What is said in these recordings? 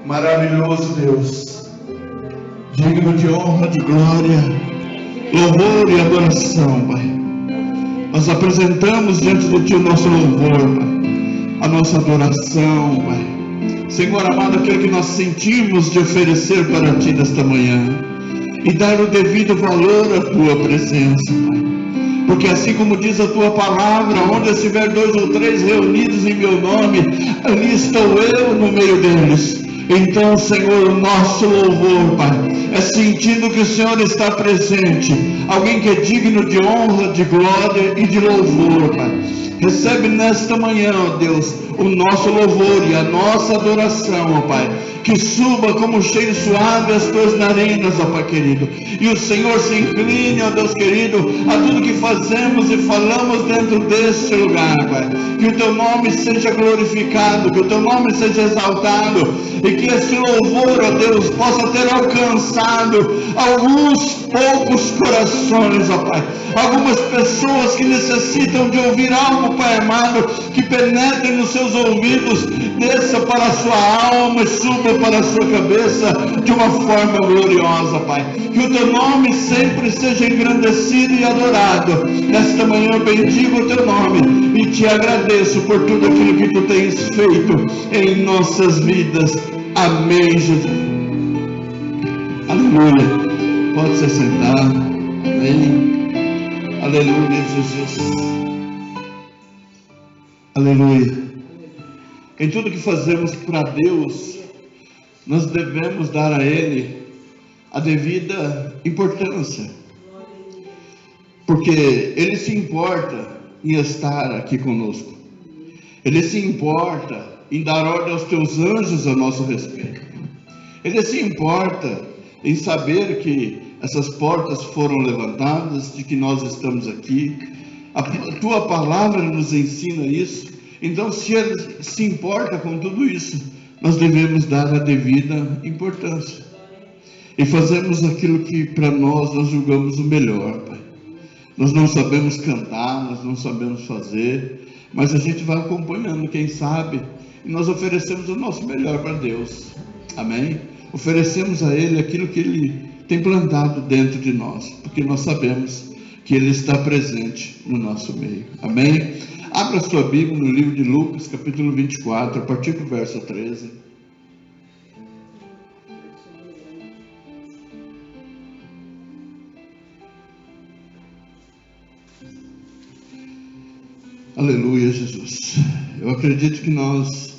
Maravilhoso Deus, digno de honra, de glória, louvor e adoração, Pai. Nós apresentamos diante de Ti o nosso louvor, Pai, a nossa adoração, Pai. Senhor amado, aquilo que nós sentimos de oferecer para Ti nesta manhã e dar o devido valor à Tua presença, Pai. Porque assim como diz a Tua palavra, onde estiver 2 ou 3 reunidos em Meu nome, ali estou eu no meio deles. Então, Senhor, o nosso louvor, Pai, é sentindo que o Senhor está presente, alguém que é digno de honra, de glória e de louvor, Pai. Recebe nesta manhã, ó Deus, o nosso louvor e a nossa adoração, ó Pai, que suba como um cheiro suave as Tuas narinas, ó Pai querido, e o Senhor se incline, ó Deus querido, a tudo que fazemos e falamos dentro deste lugar, Pai. Que o Teu nome seja glorificado, que o Teu nome seja exaltado, e que esse louvor, ó Deus, possa ter alcançado alguns poucos corações, ó Pai. Algumas pessoas que necessitam de ouvir algo, Pai amado, que penetre nos seus ouvidos, desça para a sua alma e suba para a sua cabeça de uma forma gloriosa, Pai. Que o Teu nome sempre seja engrandecido e adorado. Nesta manhã eu bendigo o Teu nome e Te agradeço por tudo aquilo que Tu tens feito em nossas vidas. Amém, Jesus. Aleluia. Pode se sentar. Amém. Aleluia, Jesus. Aleluia. Em tudo que fazemos para Deus, nós devemos dar a Ele a devida importância, porque Ele se importa em estar aqui conosco. Ele se importa em dar ordem aos Teus anjos a nosso respeito. Ele se importa em saber que essas portas foram levantadas, de que nós estamos aqui. A Tua palavra nos ensina isso. Então, se Ele se importa com tudo isso, nós devemos dar a devida importância. E fazemos aquilo que para nós julgamos o melhor, Pai. Nós não sabemos cantar, nós não sabemos fazer, mas a gente vai acompanhando, quem sabe, e nós oferecemos o nosso melhor para Deus. Amém? Oferecemos a Ele aquilo que Ele tem plantado dentro de nós, porque nós sabemos que Ele está presente no nosso meio. Amém? Abra sua Bíblia no livro de Lucas, capítulo 24, a partir do verso 13. Aleluia, Jesus. Eu acredito que nós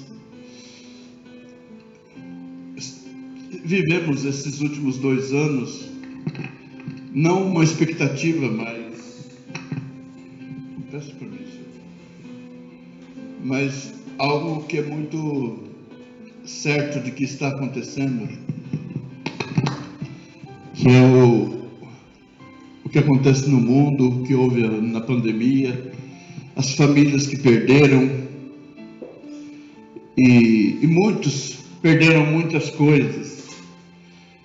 vivemos esses últimos 2 anos, não uma expectativa, mas algo que é muito certo de que está acontecendo, que é o que acontece no mundo, o que houve na pandemia, as famílias que perderam, e muitos perderam muitas coisas.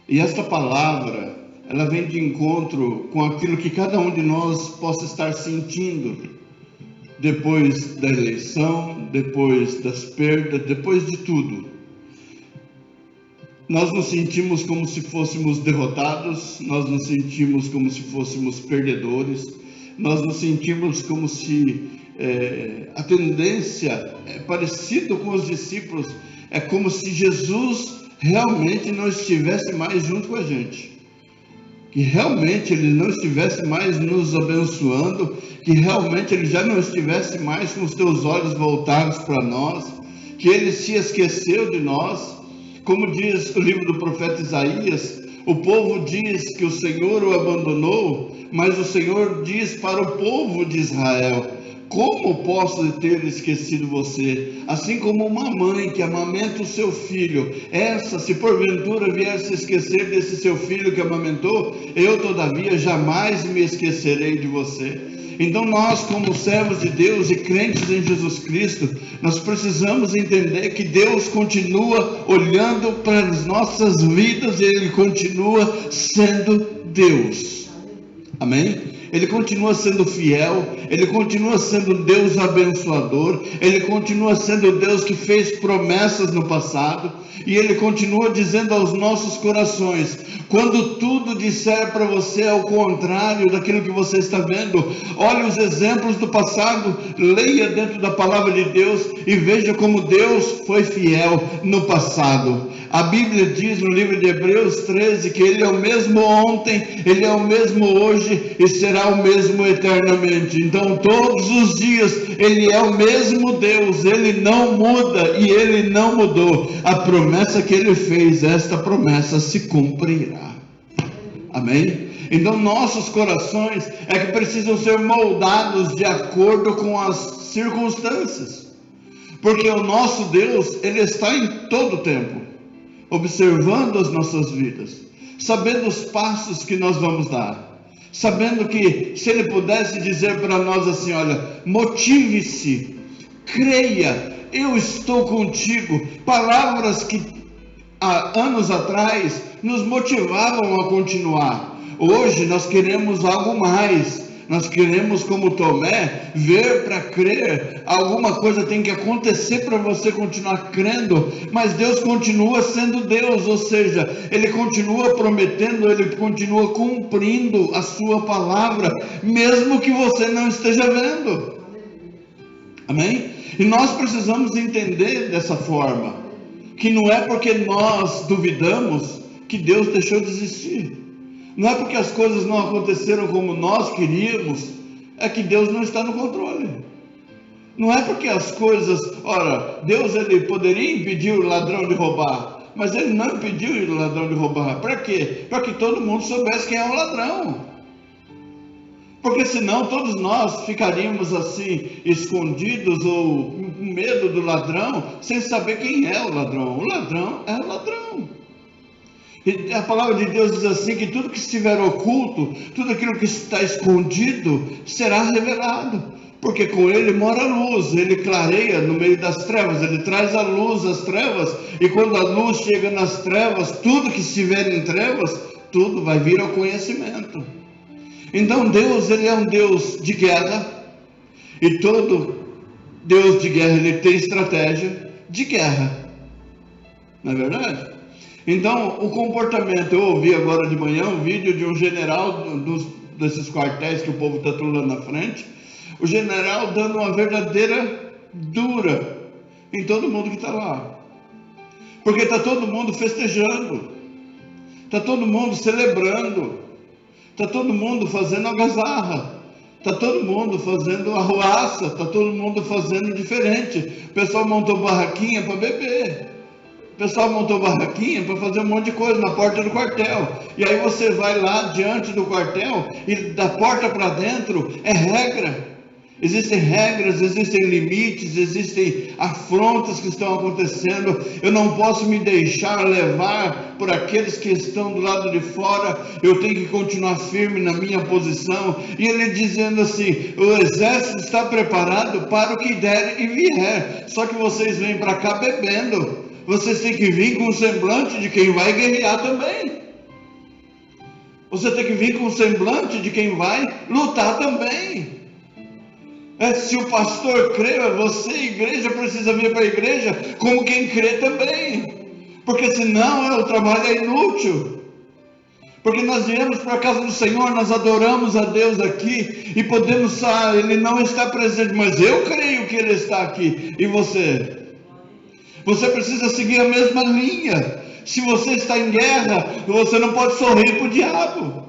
E esta palavra, ela vem de encontro com aquilo que cada um de nós possa estar sentindo depois da eleição, depois das perdas, depois de tudo. Nós nos sentimos como se fôssemos derrotados, nós nos sentimos como se fôssemos perdedores, nós nos sentimos como se a tendência é parecida com os discípulos, é como se Jesus realmente não estivesse mais junto com a gente, que realmente Ele não estivesse mais nos abençoando, que realmente Ele já não estivesse mais com os Teus olhos voltados para nós, que Ele se esqueceu de nós. Como diz o livro do profeta Isaías, o povo diz que o Senhor o abandonou, mas o Senhor diz para o povo de Israel: como posso ter esquecido você? Assim como uma mãe que amamenta o seu filho, essa, se porventura vier se esquecer desse seu filho que amamentou, eu todavia jamais me esquecerei de você. Então nós, como servos de Deus e crentes em Jesus Cristo, nós precisamos entender que Deus continua olhando para as nossas vidas e Ele continua sendo Deus. Amém? Ele continua sendo fiel, Ele continua sendo Deus abençoador, Ele continua sendo Deus que fez promessas no passado, e Ele continua dizendo aos nossos corações: quando tudo disser para você ao contrário daquilo que você está vendo, olhe os exemplos do passado, leia dentro da palavra de Deus e veja como Deus foi fiel no passado. A Bíblia diz no livro de Hebreus 13 que Ele é o mesmo ontem, Ele é o mesmo hoje e será o mesmo eternamente. Então todos os dias Ele é o mesmo Deus, Ele não muda e Ele não mudou. A promessa que Ele fez, esta promessa se cumprirá. Amém? Então nossos corações é que precisam ser moldados de acordo com as circunstâncias, porque o nosso Deus, Ele está em todo o tempo observando as nossas vidas, sabendo os passos que nós vamos dar, sabendo que se Ele pudesse dizer para nós assim: olha, motive-se, creia, eu estou contigo, palavras que há anos atrás nos motivavam a continuar. Hoje nós queremos algo mais. Nós queremos, como Tomé, ver para crer. Alguma coisa tem que acontecer para você continuar crendo, mas Deus continua sendo Deus, ou seja, Ele continua prometendo, Ele continua cumprindo a sua palavra, mesmo que você não esteja vendo. Amém? E nós precisamos entender dessa forma, que não é porque nós duvidamos que Deus deixou de existir. Não é porque as coisas não aconteceram como nós queríamos, é que Deus não está no controle. Não é porque as coisas... Ora, Deus, Ele poderia impedir o ladrão de roubar, mas Ele não impediu o ladrão de roubar. Para quê? Para que todo mundo soubesse quem é o ladrão. Porque senão todos nós ficaríamos assim, escondidos ou com medo do ladrão, sem saber quem é o ladrão. O ladrão é o ladrão. E a palavra de Deus diz assim, que tudo que estiver oculto, tudo aquilo que está escondido, será revelado, porque com Ele mora a luz, Ele clareia no meio das trevas, Ele traz a luz às trevas, e quando a luz chega nas trevas, tudo que estiver em trevas, tudo vai vir ao conhecimento. Então Deus, Ele é um Deus de guerra, e todo Deus de guerra, Ele tem estratégia de guerra, não é verdade? Então, o comportamento, eu ouvi agora de manhã um vídeo de um general desses quartéis que o povo está tudo lá na frente, o general dando uma verdadeira dura em todo mundo que está lá, porque está todo mundo festejando, está todo mundo celebrando, está todo mundo fazendo algazarra, está todo mundo fazendo arruaça, está todo mundo fazendo diferente. O pessoal montou barraquinha para beber, o pessoal montou barraquinha para fazer um monte de coisa na porta do quartel. E aí você vai lá diante do quartel e da porta para dentro é regra. Existem regras, existem limites, existem afrontas que estão acontecendo. Eu não posso me deixar levar por aqueles que estão do lado de fora. Eu tenho que continuar firme na minha posição. E ele dizendo assim: o exército está preparado para o que der e vier. Só que vocês vêm para cá bebendo. Vocês têm que vir com o semblante de quem vai guerrear também. Você tem que vir com o semblante de quem vai lutar também. Se o pastor crê, você, igreja, precisa vir para a igreja como quem crê também. Porque senão o trabalho é inútil. Porque nós viemos para a casa do Senhor, nós adoramos a Deus aqui e podemos, Ele não está presente, mas eu creio que Ele está aqui. E você? Você precisa seguir a mesma linha. Se você está em guerra, você não pode sorrir para o diabo.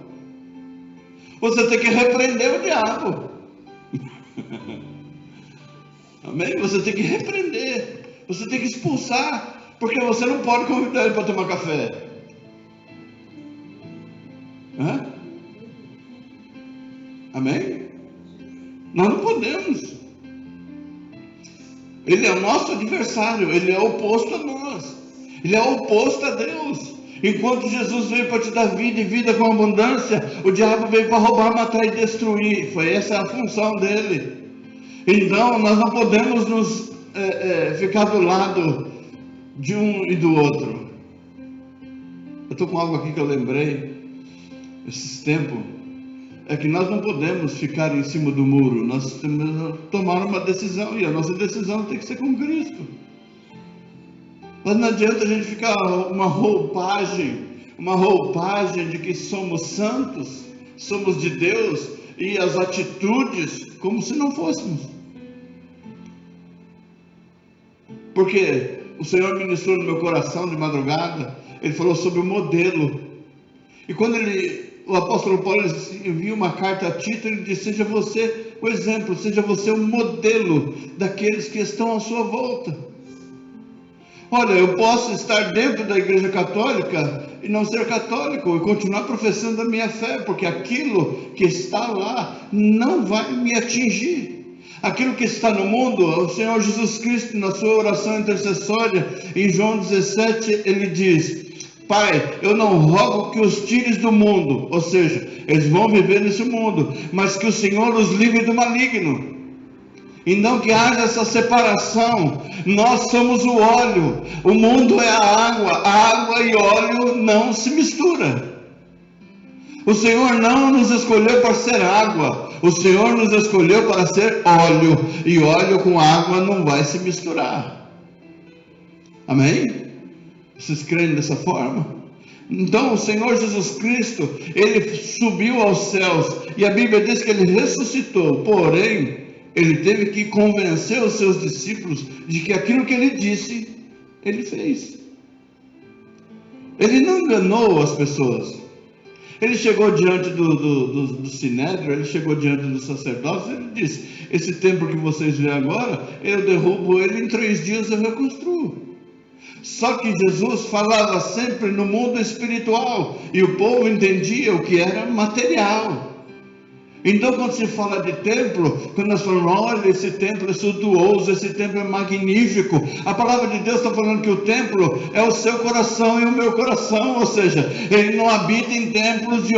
Você tem que repreender o diabo. Amém? Você tem que repreender. Você tem que expulsar. Porque você não pode convidar ele para tomar café. Hã? Amém? Nós não podemos. Ele é o nosso adversário, ele é oposto a nós, ele é oposto a Deus. Enquanto Jesus veio para te dar vida e vida com abundância, o diabo veio para roubar, matar e destruir. Foi essa a função dele. Então nós não podemos nos ficar do lado de um e do outro. Eu estou com algo aqui que eu lembrei esses tempos. é que nós não podemos ficar em cima do muro, nós temos que tomar uma decisão, e a nossa decisão tem que ser com Cristo. Mas não adianta a gente ficar uma roupagem de que somos santos, somos de Deus, e as atitudes como se não fôssemos. Porque o Senhor ministrou no meu coração de madrugada, Ele falou sobre o modelo. E quando o apóstolo Paulo envia uma carta a Tito, ele diz: seja você o exemplo, seja você o modelo daqueles que estão à sua volta. Olha, eu posso estar dentro da igreja católica e não ser católico, e continuar professando a minha fé, porque aquilo que está lá não vai me atingir. Aquilo que está no mundo, o Senhor Jesus Cristo, na sua oração intercessória, em João 17, ele diz: Pai, eu não rogo que os tires do mundo, ou seja, eles vão viver nesse mundo, mas que o Senhor os livre do maligno. E não que haja essa separação. Nós somos o óleo, o mundo é a água e óleo não se mistura. O Senhor não nos escolheu para ser água, o Senhor nos escolheu para ser óleo, e óleo com água não vai se misturar. Amém? Vocês creem dessa forma? Então o Senhor Jesus Cristo, Ele subiu aos céus, e a Bíblia diz que Ele ressuscitou, porém Ele teve que convencer os seus discípulos de que aquilo que Ele disse, Ele fez. Ele não enganou as pessoas. Ele chegou diante do Sinédrio, Ele chegou diante dos sacerdotes, Ele disse: esse templo que vocês veem agora, eu derrubo ele, em 3 dias eu reconstruo. Só que Jesus falava sempre no mundo espiritual, e o povo entendia o que era material. Então, quando se fala de templo, quando nós falamos: olha, esse templo é suntuoso, esse templo é magnífico, a palavra de Deus está falando que o templo é o seu coração e o meu coração, ou seja, Ele não habita em templos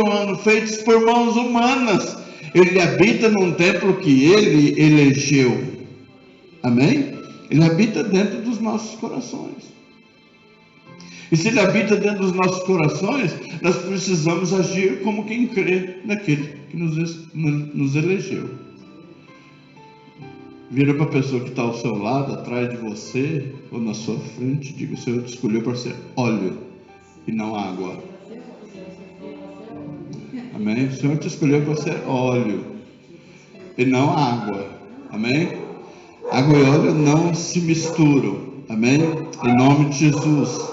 feitos por mãos humanas, Ele habita num templo que Ele elegeu. Amém? Ele habita dentro dos nossos corações. E se Ele habita dentro dos nossos corações, nós precisamos agir como quem crê naquele que nos elegeu. Vira para a pessoa que está ao seu lado, atrás de você, ou na sua frente, diga: o Senhor te escolheu para ser óleo e não água. Amém? O Senhor te escolheu para ser óleo e não água. Amém? Água e óleo não se misturam. Amém? Em nome de Jesus.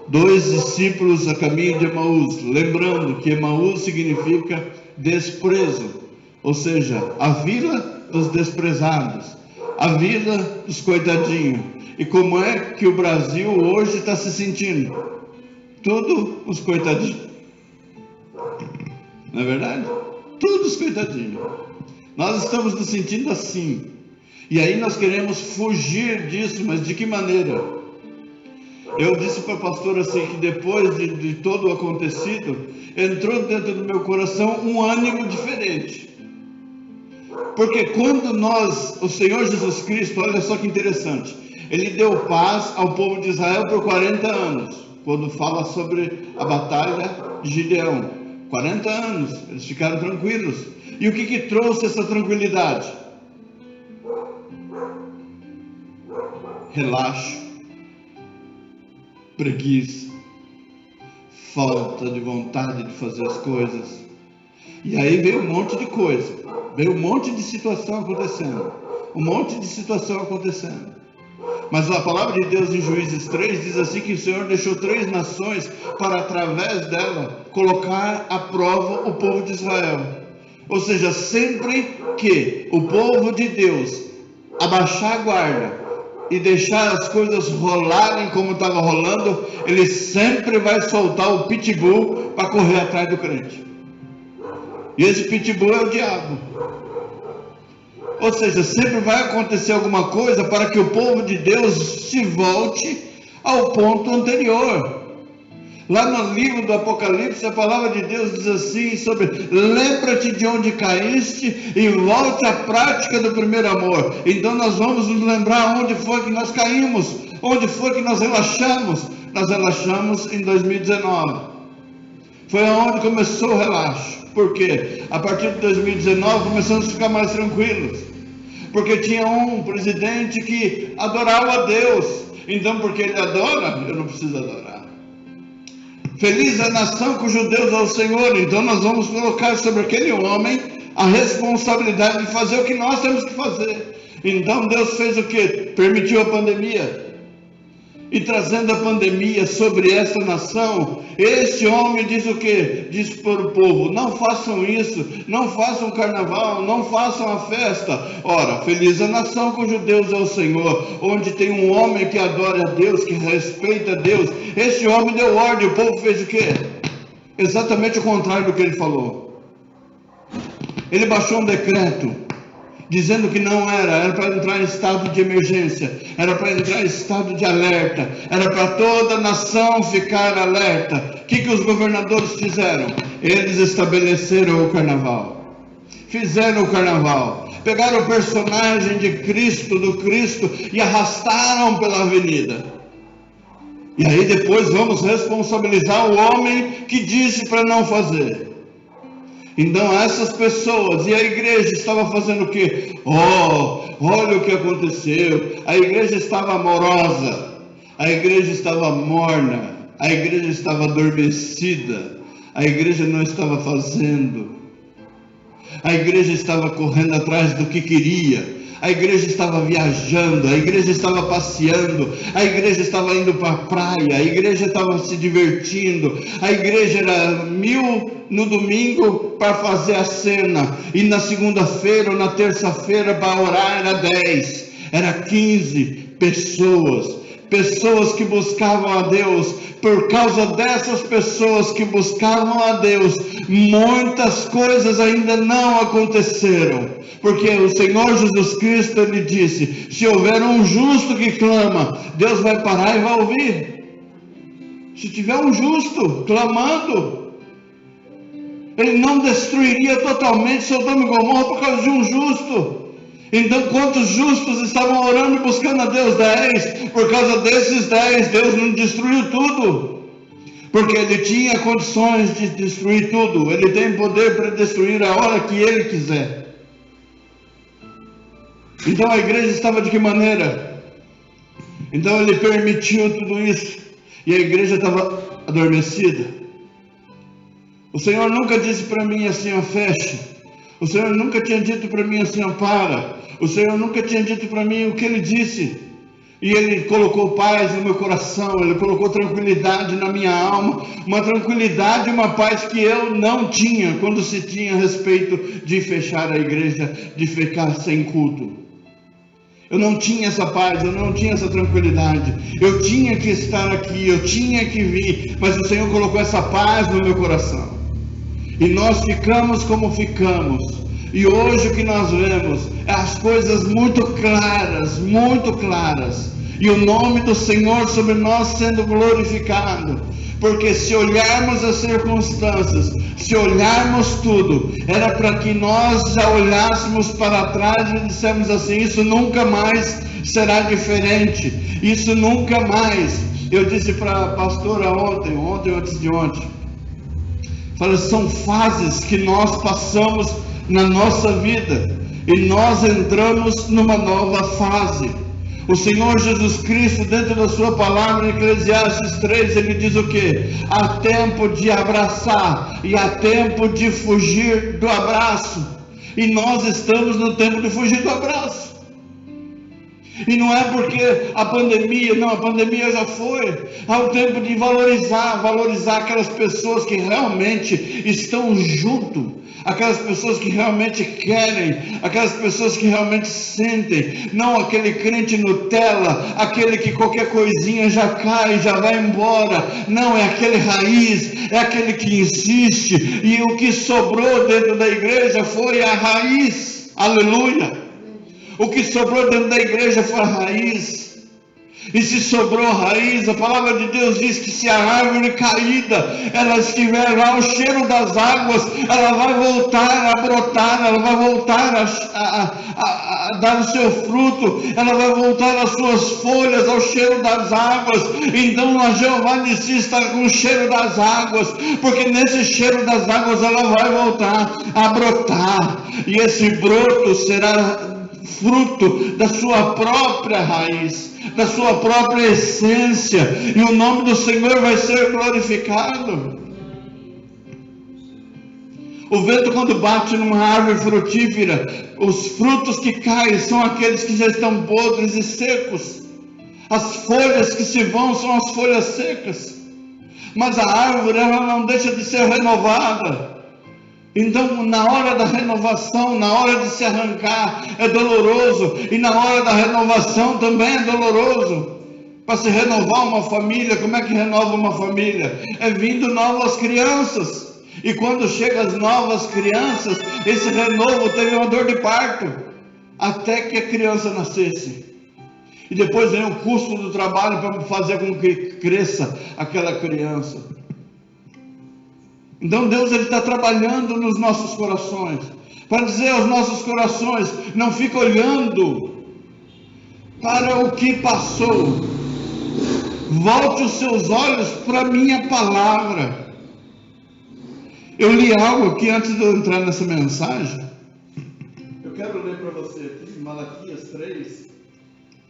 2 discípulos a caminho de Emaús, lembrando que Emaús significa desprezo, ou seja, a vila dos desprezados, a vila dos coitadinhos. E como é que o Brasil hoje está se sentindo? Tudo os coitadinhos, não é verdade? Todos os coitadinhos. Nós estamos nos sentindo assim, e aí nós queremos fugir disso, mas de que maneira? Eu disse para a pastora assim, que depois de todo o acontecido, entrou dentro do meu coração um ânimo diferente. Porque quando o Senhor Jesus Cristo, olha só que interessante, Ele deu paz ao povo de Israel por 40 anos, quando fala sobre a batalha de Gideão. 40 anos, eles ficaram tranquilos. E o que trouxe essa tranquilidade? Relaxo, preguiça, falta de vontade de fazer as coisas. E aí veio um monte de coisa, veio um monte de situação acontecendo, mas a palavra de Deus em Juízes 3 diz assim, que o Senhor deixou 3 nações para através dela colocar à prova o povo de Israel. Ou seja, sempre que o povo de Deus abaixar a guarda e deixar as coisas rolarem como estava rolando, Ele sempre vai soltar o pitbull para correr atrás do crente. E esse pitbull é o diabo. Ou seja, sempre vai acontecer alguma coisa para que o povo de Deus se volte ao ponto anterior. Lá no livro do Apocalipse, a palavra de Deus diz assim sobre: lembra-te de onde caíste e volte à prática do primeiro amor. Então nós vamos nos lembrar onde foi que nós caímos, onde foi que nós relaxamos. Nós relaxamos em 2019. Foi onde começou o relaxo. Por quê? A partir de 2019 começamos a ficar mais tranquilos. Porque tinha um presidente que adorava a Deus. Então, porque ele adora, eu não preciso adorar. Feliz a nação cujo Deus é o Senhor. Então nós vamos colocar sobre aquele homem a responsabilidade de fazer o que nós temos que fazer. Então Deus fez o quê? Permitiu a pandemia. E trazendo a pandemia sobre esta nação, este homem diz o quê? Diz para o povo: não façam isso, não façam carnaval, não façam a festa. Ora, feliz a nação cujo Deus é o Senhor, onde tem um homem que adora a Deus, que respeita a Deus. Este homem deu ordem, o povo fez o quê? Exatamente o contrário do que ele falou. Ele baixou um decreto dizendo que não era para entrar em estado de emergência, era para entrar em estado de alerta, era para toda a nação ficar alerta. O que os governadores fizeram? Eles estabeleceram o carnaval, fizeram o carnaval, pegaram o personagem de Cristo, do Cristo, e arrastaram pela avenida. E aí depois vamos responsabilizar o homem que disse para não fazer. Então essas pessoas, e a igreja estava fazendo o quê? Olha o que aconteceu. A igreja estava amorosa, a igreja estava morna, a igreja estava adormecida, a igreja não estava fazendo, a igreja estava correndo atrás do que queria, a igreja estava viajando, a igreja estava passeando, a igreja estava indo para a praia, a igreja estava se divertindo, a igreja era 1000 no domingo para fazer a cena, e na segunda-feira ou na terça-feira para orar era 10, era 15 pessoas que buscavam a Deus. Por causa dessas pessoas que buscavam a Deus, muitas coisas ainda não aconteceram, porque o Senhor Jesus Cristo, Ele disse: se houver um justo que clama, Deus vai parar e vai ouvir. Se tiver um justo clamando, Ele não destruiria totalmente Sodoma e Gomorra por causa de um justo. Então quantos justos estavam orando e buscando a Deus? 10. Por causa desses 10, Deus não destruiu tudo, porque Ele tinha condições de destruir tudo. Ele tem poder para destruir a hora que Ele quiser. Então a igreja estava de que maneira? Então Ele permitiu tudo isso, e a igreja estava adormecida. O Senhor nunca disse para mim assim: ó, feche. O Senhor nunca tinha dito para mim assim: ó, para. O Senhor nunca tinha dito para mim o que Ele disse. E Ele colocou paz no meu coração, Ele colocou tranquilidade na minha alma, uma tranquilidade e uma paz que eu não tinha quando se tinha a respeito de fechar a igreja, de ficar sem culto. Eu não tinha essa paz, eu não tinha essa tranquilidade. Eu tinha que estar aqui, eu tinha que vir, mas o Senhor colocou essa paz no meu coração. E nós ficamos como ficamos. E hoje o que nós vemos é as coisas muito claras, e o nome do Senhor sobre nós sendo glorificado. Porque se olharmos as circunstâncias, se olharmos tudo, era para que nós já olhássemos para trás e dissemos assim: isso nunca mais será diferente, isso nunca mais. Eu disse para a pastora ontem antes de ontem, falei: são fases que nós passamos na nossa vida, e nós entramos numa nova fase. O Senhor Jesus Cristo, dentro da sua palavra, em Eclesiastes 3, Ele diz o quê? Há tempo de abraçar e há tempo de fugir do abraço. E nós estamos no tempo de fugir do abraço. E não é porque a pandemia já foi. Há o tempo de valorizar aquelas pessoas que realmente estão junto, aquelas pessoas que realmente querem, aquelas pessoas que realmente sentem, não aquele crente Nutella, aquele que qualquer coisinha já cai, já vai embora. Não, é aquele raiz, é aquele que insiste, e o que sobrou dentro da igreja foi a raiz. Aleluia! O que sobrou dentro da igreja foi a raiz. E se sobrou raiz, a palavra de Deus diz que se a árvore caída, ela estiver lá ao cheiro das águas, ela vai voltar a brotar, ela vai voltar a dar o seu fruto, ela vai voltar as suas folhas ao cheiro das águas. Então a Jeová Nissi está com o cheiro das águas, porque nesse cheiro das águas ela vai voltar a brotar, e esse broto será fruto da sua própria raiz, da sua própria essência, e o nome do Senhor vai ser glorificado. O vento, quando bate numa árvore frutífera, os frutos que caem são aqueles que já estão podres e secos. As folhas que se vão são as folhas secas, mas a árvore, ela não deixa de ser renovada. Então, na hora da renovação, na hora de se arrancar, é doloroso, e na hora da renovação também é doloroso. Para se renovar uma família, como é que renova uma família? É vindo novas crianças, e quando chegam as novas crianças, esse renovo teve uma dor de parto, até que a criança nascesse. E depois vem o custo do trabalho para fazer com que cresça aquela criança. Então Deus, Ele está trabalhando nos nossos corações, para dizer aos nossos corações: não fica olhando para o que passou, volte os seus olhos para a minha palavra. Eu li algo aqui antes de eu entrar nessa mensagem, eu quero ler para você aqui, Malaquias 3,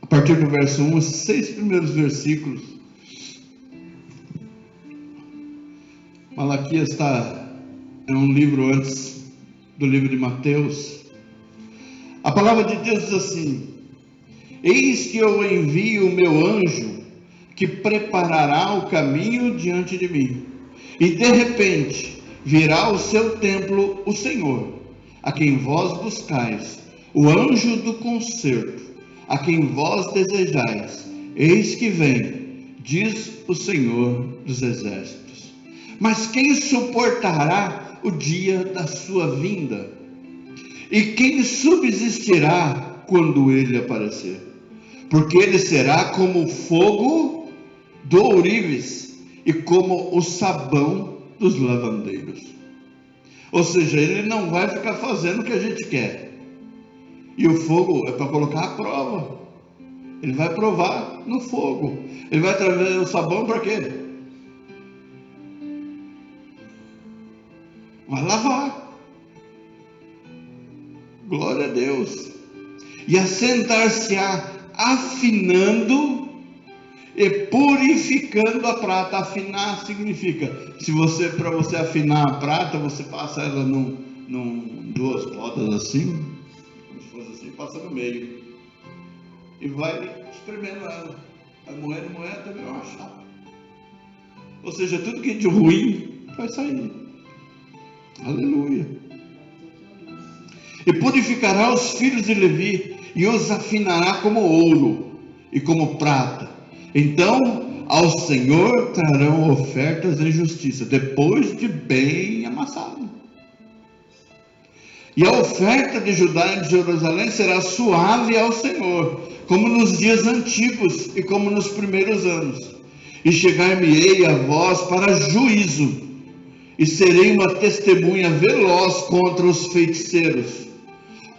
a partir do verso 1, esses 6 primeiros versículos. Malaquias é um livro antes do livro de Mateus. A palavra de Deus diz assim: eis que eu envio o meu anjo, que preparará o caminho diante de mim, e de repente virá ao seu templo o Senhor, a quem vós buscais, o anjo do concerto, a quem vós desejais. Eis que vem, diz o Senhor dos exércitos. Mas quem suportará o dia da sua vinda? E quem subsistirá quando ele aparecer? Porque ele será como o fogo do ourives e como o sabão dos lavandeiros. Ou seja, ele não vai ficar fazendo o que a gente quer. E o fogo é para colocar à prova. Ele vai provar no fogo. Ele vai trazer o sabão para quê? Vai lavar. Glória a Deus. E assentar-se-á afinando e purificando a prata. Afinar significa, para você afinar a prata, você passa ela duas rodas assim, como se fosse assim, passa no meio e vai espremendo ela, vai moendo até virar uma chapa. Ou seja, tudo que é de ruim vai sair. Aleluia. E purificará os filhos de Levi e os afinará como ouro e como prata. Então ao Senhor trarão ofertas em justiça, depois de bem amassado. E a oferta de Judá e de Jerusalém será suave ao Senhor, como nos dias antigos e como nos primeiros anos. E chegar-me-ei a vós para juízo, e serei uma testemunha veloz contra os feiticeiros,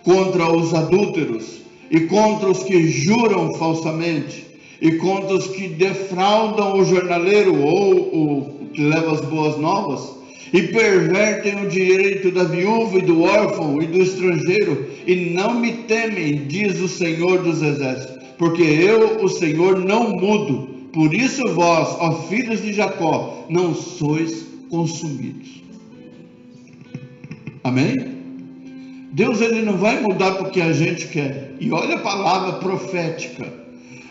contra os adúlteros, e contra os que juram falsamente, e contra os que defraudam o jornaleiro ou o que leva as boas novas, e pervertem o direito da viúva e do órfão e do estrangeiro, e não me temem, diz o Senhor dos exércitos, porque eu, o Senhor, não mudo. Por isso vós, ó filhos de Jacó, não sois consumidos. Amém? Deus, ele não vai mudar porque a gente quer. E olha a palavra profética,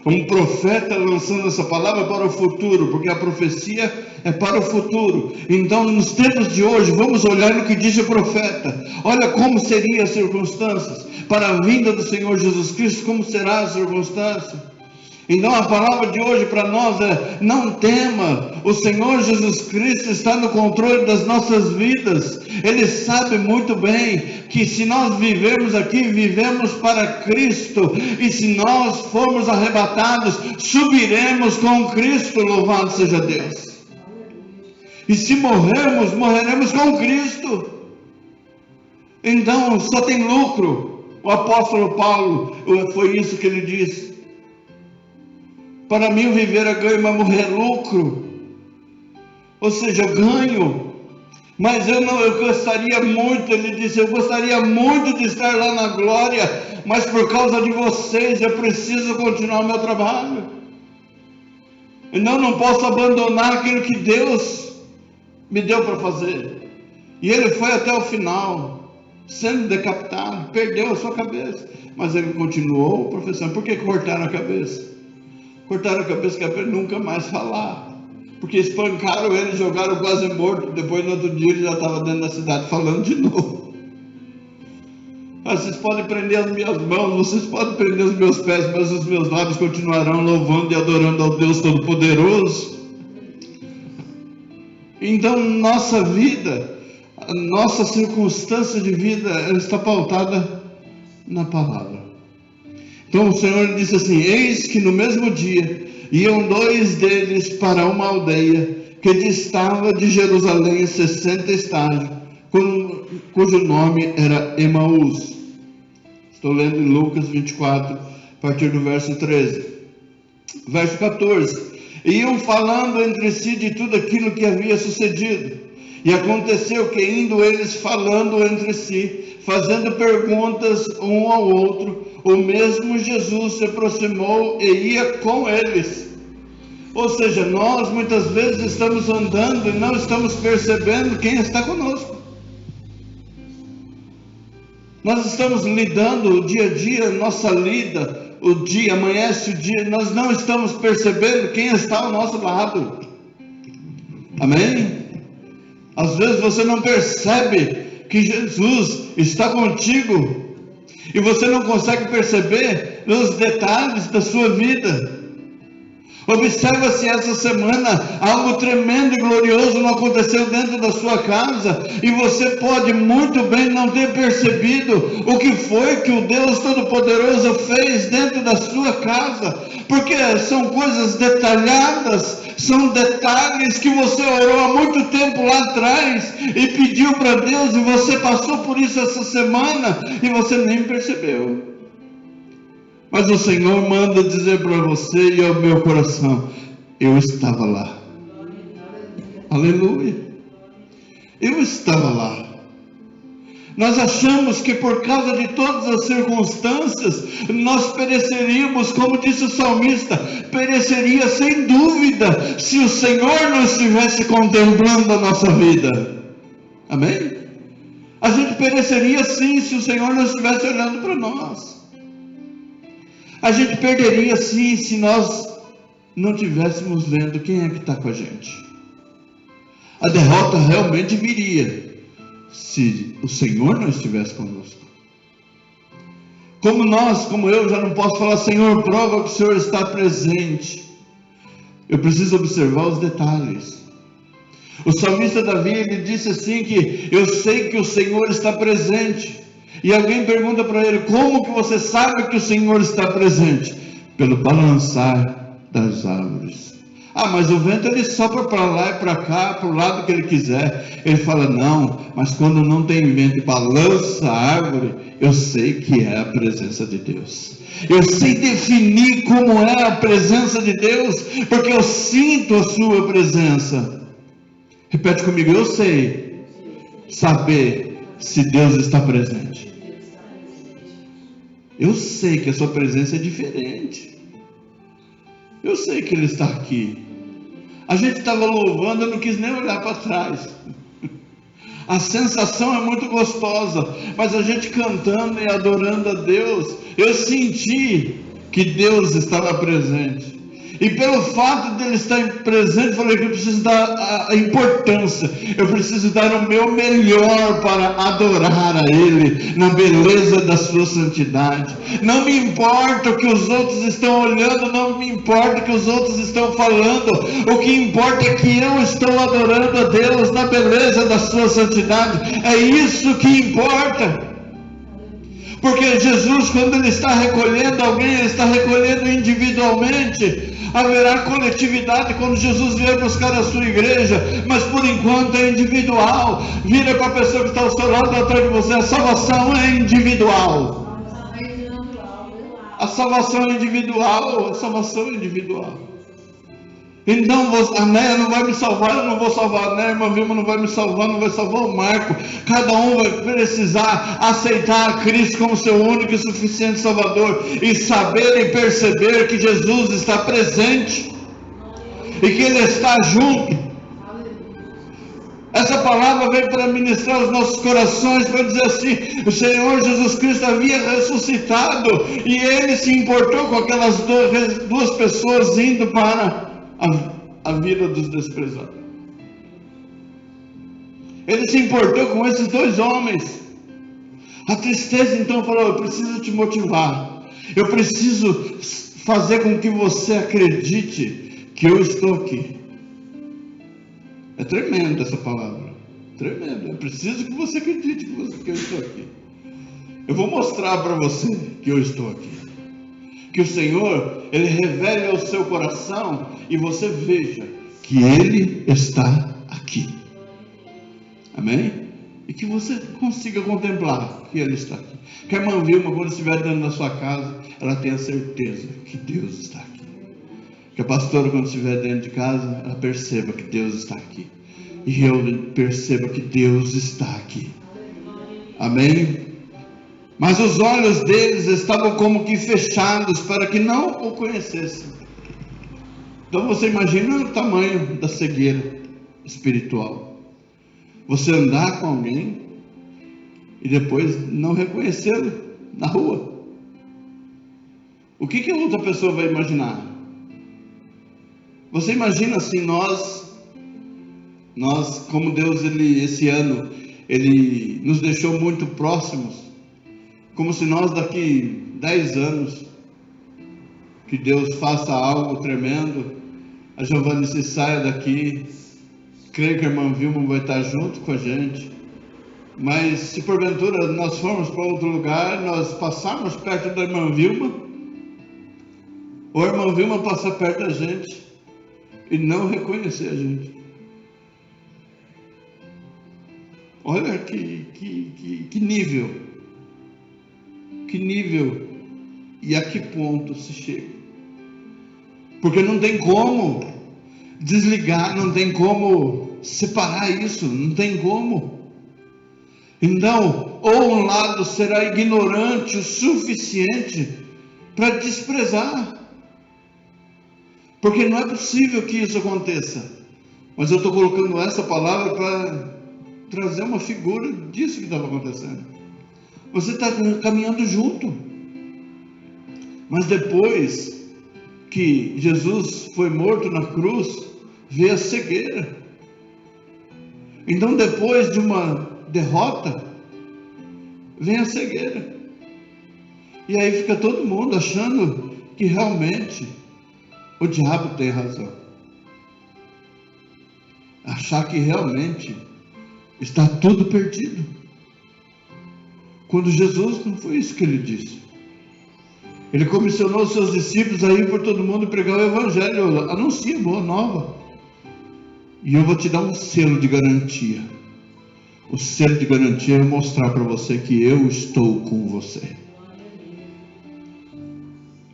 um profeta lançando essa palavra para o futuro, porque a profecia é para o futuro. Então nos tempos de hoje, vamos olhar no que diz o profeta. Olha como seriam as circunstâncias para a vinda do Senhor Jesus Cristo, como será a circunstância. Então a palavra de hoje para nós é: não tema O Senhor Jesus Cristo está no controle das nossas vidas. Ele sabe muito bem que se nós vivemos aqui, vivemos para Cristo. E se nós formos arrebatados, subiremos com Cristo, louvado seja Deus. E se morrermos, morreremos com Cristo. Então só tem lucro. O apóstolo Paulo, foi isso que ele disse. Para mim o viver é ganho, mas morrer é lucro. Ou seja, eu ganho, mas eu gostaria muito, ele disse, eu gostaria muito de estar lá na glória, mas por causa de vocês eu preciso continuar o meu trabalho. Então não posso abandonar aquilo que Deus me deu para fazer. E ele foi até o final, sendo decapitado, perdeu a sua cabeça, mas ele continuou professando. Por que cortaram a cabeça? Cortaram a cabeça para ele nunca mais falar. Porque espancaram ele, jogaram quase morto. Depois no outro dia ele já estava dentro da cidade falando de novo. Vocês podem prender as minhas mãos, vocês podem prender os meus pés, mas os meus lábios continuarão louvando e adorando ao Deus Todo-Poderoso. Então nossa vida, a nossa circunstância de vida, ela está pautada na palavra. Então o Senhor disse assim: eis que no mesmo dia iam 2 deles para uma aldeia que distava de Jerusalém 60 estádios, cujo nome era Emaús. Estou lendo em Lucas 24, a partir do verso 13. Verso 14. Iam falando entre si de tudo aquilo que havia sucedido. E aconteceu que, indo eles falando entre si, fazendo perguntas um ao outro, o mesmo Jesus se aproximou e ia com eles. Ou seja, nós muitas vezes estamos andando e não estamos percebendo quem está conosco. Nós estamos lidando o dia a dia, nossa lida, o dia, amanhece o dia, nós não estamos percebendo quem está ao nosso lado. Amém? Às vezes você não percebe que Jesus está contigo e você não consegue perceber os detalhes da sua vida. Observa se essa semana algo tremendo e glorioso não aconteceu dentro da sua casa e você pode muito bem não ter percebido o que foi que o Deus Todo-Poderoso fez dentro da sua casa, porque são coisas detalhadas, são detalhes que você orou há muito tempo lá atrás e pediu para Deus e você passou por isso essa semana e você nem percebeu. Mas o Senhor manda dizer para você e ao meu coração: eu estava lá. Aleluia. Eu estava lá. Nós achamos que por causa de todas as circunstâncias nós pereceríamos, como disse o salmista, pereceria sem dúvida se o Senhor não estivesse contemplando a nossa vida. Amém? A gente pereceria sim se o Senhor não estivesse olhando para nós. A gente perderia sim se nós não estivéssemos vendo quem é que está com a gente. A derrota realmente viria se o Senhor não estivesse conosco. Como eu já não posso falar: Senhor, prova que o Senhor está presente. Eu preciso observar os detalhes. O salmista Davi, ele disse assim que eu sei que o Senhor está presente. E alguém pergunta para ele: como que você sabe que o Senhor está presente? Pelo balançar das árvores. Ah, mas o vento ele sopra para lá e para cá, para o lado que ele quiser. Ele fala: não, mas quando não tem vento e balança a árvore, eu sei que é a presença de Deus. Eu sei definir como é a presença de Deus, porque eu sinto a sua presença. Repete comigo: eu sei saber se Deus está presente. Eu sei que a sua presença é diferente. Eu sei que Ele está aqui. A gente estava louvando, eu não quis nem olhar para trás. A sensação é muito gostosa, mas a gente cantando e adorando a Deus, eu senti que Deus estava presente. E pelo fato de ele estar presente, eu falei que eu preciso dar a importância, eu preciso dar o meu melhor para adorar a Ele, na beleza da sua santidade. Não me importa o que os outros estão olhando, não me importa o que os outros estão falando, o que importa é que eu estou adorando a Deus na beleza da sua santidade, é isso que importa. Porque Jesus, quando Ele está recolhendo alguém, Ele está recolhendo individualmente. Haverá coletividade quando Jesus vier buscar a sua igreja, mas por enquanto é individual. Vira para a pessoa que está ao seu lado, atrás de você, a salvação é individual. A salvação é individual, a salvação é individual. Então, a Néia não vai me salvar, eu não vou salvar a Néia, a irmã Vilma não vai me salvar, não vai salvar o Marco. Cada um vai precisar aceitar a Cristo como seu único e suficiente Salvador, e saber e perceber que Jesus está presente, e que Ele está junto. Essa palavra veio para ministrar os nossos corações, para dizer assim: o Senhor Jesus Cristo havia ressuscitado, e Ele se importou com aquelas duas pessoas indo para a vida dos desprezados. Ele se importou com esses dois homens. A tristeza então falou: eu preciso te motivar, eu preciso fazer com que você acredite que eu estou aqui. É tremendo essa palavra, tremendo. Eu preciso que você acredite que eu estou aqui. Eu vou mostrar para você que eu estou aqui. Que o Senhor, Ele revele ao seu coração e você veja que Ele está aqui. Amém? E que você consiga contemplar que Ele está aqui. Que a irmã Vilma, quando estiver dentro da sua casa, ela tenha certeza que Deus está aqui. Que a pastora, quando estiver dentro de casa, ela perceba que Deus está aqui. E eu perceba que Deus está aqui. Amém? Mas os olhos deles estavam como que fechados para que não o conhecessem. Então você imagina o tamanho da cegueira espiritual. Você andar com alguém e depois não reconhecê-lo na rua. O que a outra pessoa vai imaginar? Você imagina assim, nós como Deus, esse ano, Ele nos deixou muito próximos. Como se nós daqui 10 anos, que Deus faça algo tremendo, a Giovanni se saia daqui, creio que a irmã Vilma vai estar junto com a gente, mas se porventura nós formos para outro lugar, nós passarmos perto da irmã Vilma, ou a irmã Vilma passar perto da gente, e não reconhecer a gente. Olha que nível. Que nível e a que ponto se chega. Porque não tem como desligar, não tem como separar isso, não tem como. Então, ou um lado será ignorante o suficiente para desprezar, porque não é possível que isso aconteça. Mas eu estou colocando essa palavra para trazer uma figura disso que estava acontecendo. Você está caminhando junto. Mas depois que Jesus foi morto na cruz, veio a cegueira. Então, depois de uma derrota, vem a cegueira. E aí fica todo mundo achando que realmente o diabo tem razão. Achar que realmente está tudo perdido. Quando Jesus, não foi isso que Ele disse. Ele comissionou os seus discípulos a ir por todo mundo e pregar o Evangelho. Anuncia boa nova. E eu vou te dar um selo de garantia. O selo de garantia é mostrar para você que eu estou com você.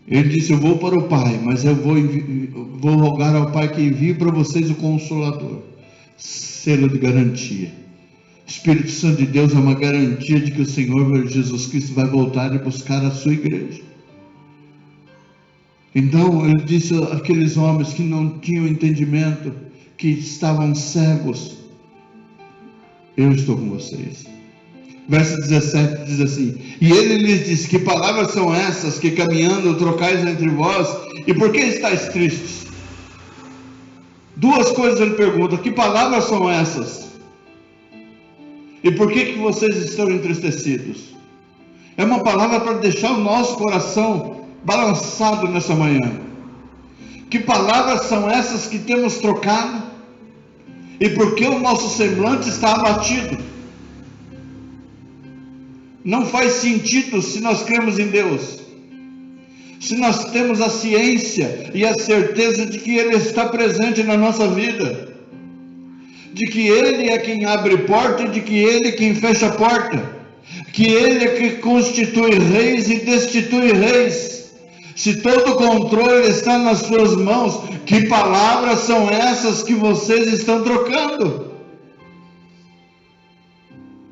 Ele disse: eu vou para o Pai, mas eu vou rogar ao Pai que envie para vocês o Consolador. Selo de garantia. Espírito Santo de Deus é uma garantia de que o Senhor Jesus Cristo vai voltar e buscar a sua igreja. Então Ele disse àqueles homens que não tinham entendimento, que estavam cegos: eu estou com vocês. Verso 17 diz assim: e Ele lhes disse: que palavras são essas que caminhando trocais entre vós, E por que estáis tristes? Duas coisas ele pergunta: que palavras são essas? E por que vocês estão entristecidos? É uma palavra para deixar o nosso coração balançado nessa manhã. Que palavras são essas que temos trocado? E por que o nosso semblante está abatido? Não faz sentido se nós cremos em Deus, se nós temos a ciência e a certeza de que Ele está presente na nossa vida, de que Ele é quem abre porta e de que Ele é quem fecha a porta, que Ele é que constitui reis e destitui reis. Se todo o controle está nas suas mãos, que palavras são essas que vocês estão trocando?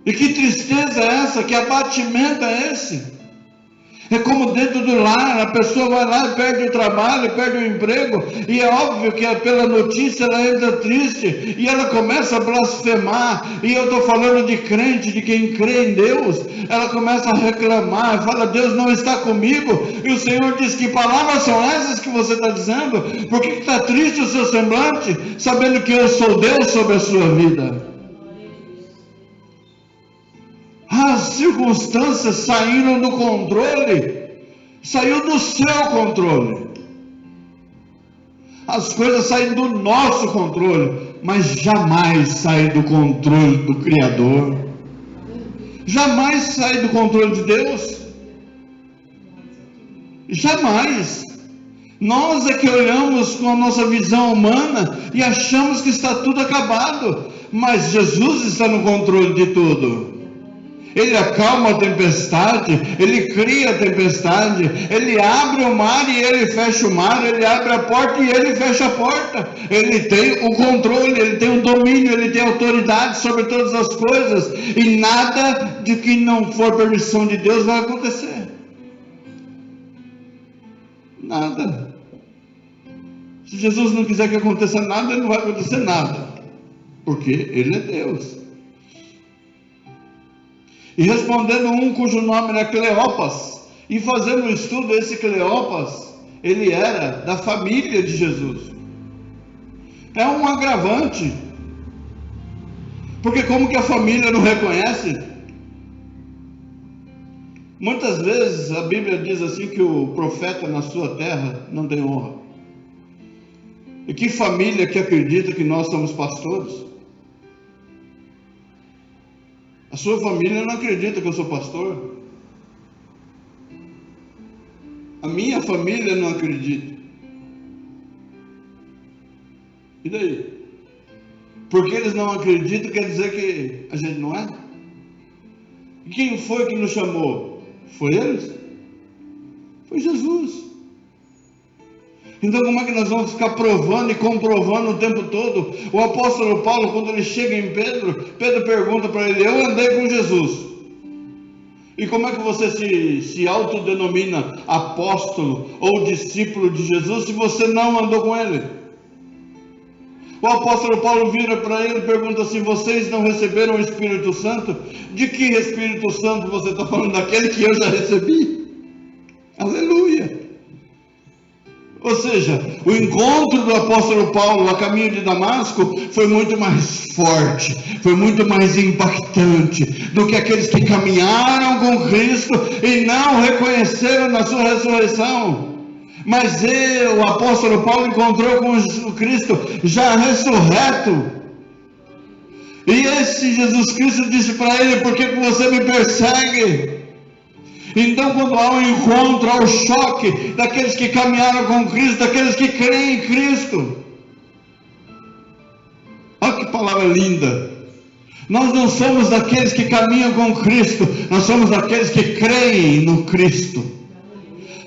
E que tristeza é essa? Que abatimento é esse? É como dentro do lar, a pessoa vai lá e perde o trabalho, perde o emprego, e é óbvio que pela notícia ela entra triste, e ela começa a blasfemar, e eu estou falando de crente, de quem crê em Deus, ela começa a reclamar, fala: Deus não está comigo, e o Senhor diz: que palavras são essas que você está dizendo? Por que está triste o seu semblante, sabendo que eu sou Deus sobre a sua vida? As circunstâncias saíram do controle, saiu do seu controle. As coisas saem do nosso controle, mas jamais saem do controle do Criador. Jamais sai do controle de Deus. Jamais. Nós é que olhamos com a nossa visão humana e achamos que está tudo acabado, mas Jesus está no controle de tudo. Ele acalma a tempestade, Ele cria a tempestade, Ele abre o mar e Ele fecha o mar, Ele abre a porta e Ele fecha a porta. Ele tem o controle, Ele tem o domínio, Ele tem autoridade sobre todas as coisas, e nada de que não for permissão de Deus vai acontecer. Nada. Se Jesus não quiser que aconteça nada, não vai acontecer nada, porque Ele é Deus. E respondendo um cujo nome era Cleopas, e fazendo um estudo, esse Cleopas, ele era da família de Jesus. É um agravante, porque como que a família não reconhece? Muitas vezes a Bíblia diz assim que o profeta na sua terra não tem honra. E que família que acredita que nós somos pastores? A sua família não acredita que eu sou pastor. A minha família não acredita. E daí? Porque eles não acreditam, quer dizer que a gente não é? E quem foi que nos chamou? Foi eles? Foi Jesus. Então como é que nós vamos ficar provando e comprovando o tempo todo? O apóstolo Paulo, quando ele chega em Pedro, Pedro pergunta para ele: eu andei com Jesus. E como é que você se autodenomina apóstolo ou discípulo de Jesus se você não andou com ele? O apóstolo Paulo vira para ele e pergunta assim: vocês não receberam o Espírito Santo? De que Espírito Santo você está falando? Daquele que eu já recebi? Aleluia! Ou seja, o encontro do apóstolo Paulo a caminho de Damasco foi muito mais forte, foi muito mais impactante do que aqueles que caminharam com Cristo e não reconheceram na sua ressurreição. Mas o apóstolo Paulo encontrou com o Cristo já ressurreto. E esse Jesus Cristo disse para ele: por que você me persegue? Então quando há um encontro, há o choque daqueles que caminharam com Cristo, daqueles que creem em Cristo. Olha que palavra linda. Nós não somos daqueles que caminham com Cristo, nós somos daqueles que creem no Cristo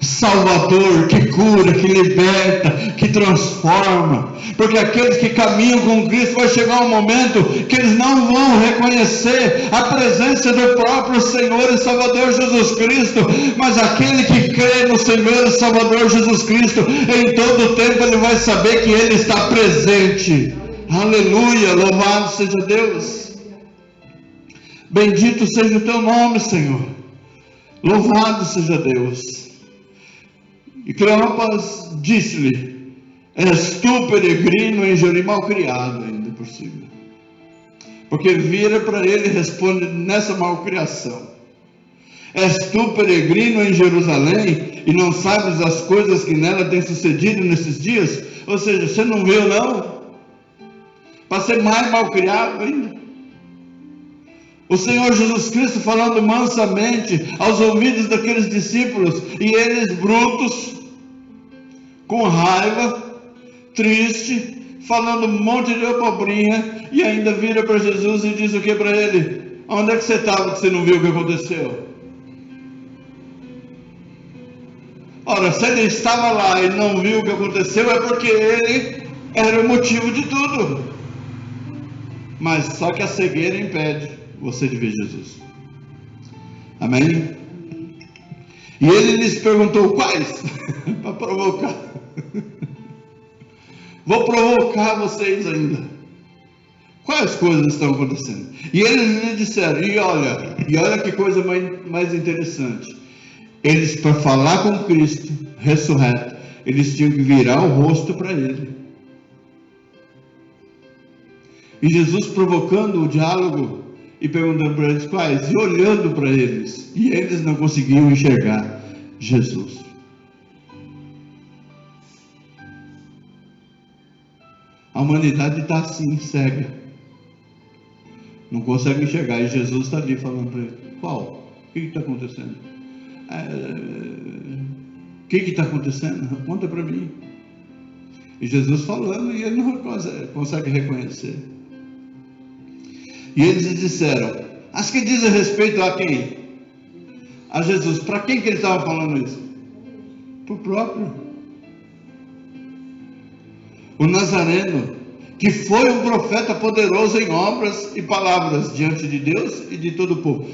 Salvador, que cura, que liberta, que transforma. Porque aqueles que caminham com Cristo, vai chegar um momento que eles não vão reconhecer a presença do próprio Senhor e Salvador Jesus Cristo, mas aquele que crê no Senhor e Salvador Jesus Cristo, em todo o tempo ele vai saber que Ele está presente. Aleluia, louvado seja Deus. Bendito seja o teu nome, Senhor. Louvado seja Deus. E Cleopas disse-lhe: és tu peregrino em Jerusalém, malcriado ainda por cima. Porque vira para ele e responde nessa malcriação: és tu peregrino em Jerusalém e não sabes as coisas que nela têm sucedido nesses dias? Ou seja, você não viu não? Para ser mais malcriado ainda. O Senhor Jesus Cristo falando mansamente aos ouvidos daqueles discípulos, e eles brutos, com raiva, triste, falando um monte de abobrinha, e ainda vira para Jesus e diz o que para ele? Onde é que você estava que você não viu o que aconteceu? Ora, se ele estava lá e não viu o que aconteceu, é porque ele era o motivo de tudo. Mas só que a cegueira impede você de ver Jesus. Amém? E ele lhes perguntou quais? Para provocar. Vou provocar vocês ainda. Quais coisas estão acontecendo? E eles lhe disseram, e olha que coisa mais interessante. Eles, para falar com Cristo ressurreto, eles tinham que virar o rosto para ele. E Jesus provocando o diálogo e perguntando para eles quais, e olhando para eles, e eles não conseguiam enxergar Jesus. A humanidade está assim, cega, não consegue enxergar, e Jesus está ali falando para ele: qual? O que está acontecendo? O que está acontecendo? Conta para mim. E Jesus falando, e ele não consegue reconhecer. E eles disseram: as que dizem respeito a quem? A Jesus. Para quem que ele estava falando isso? Para o próprio. O Nazareno, que foi um profeta poderoso em obras e palavras diante de Deus e de todo o povo.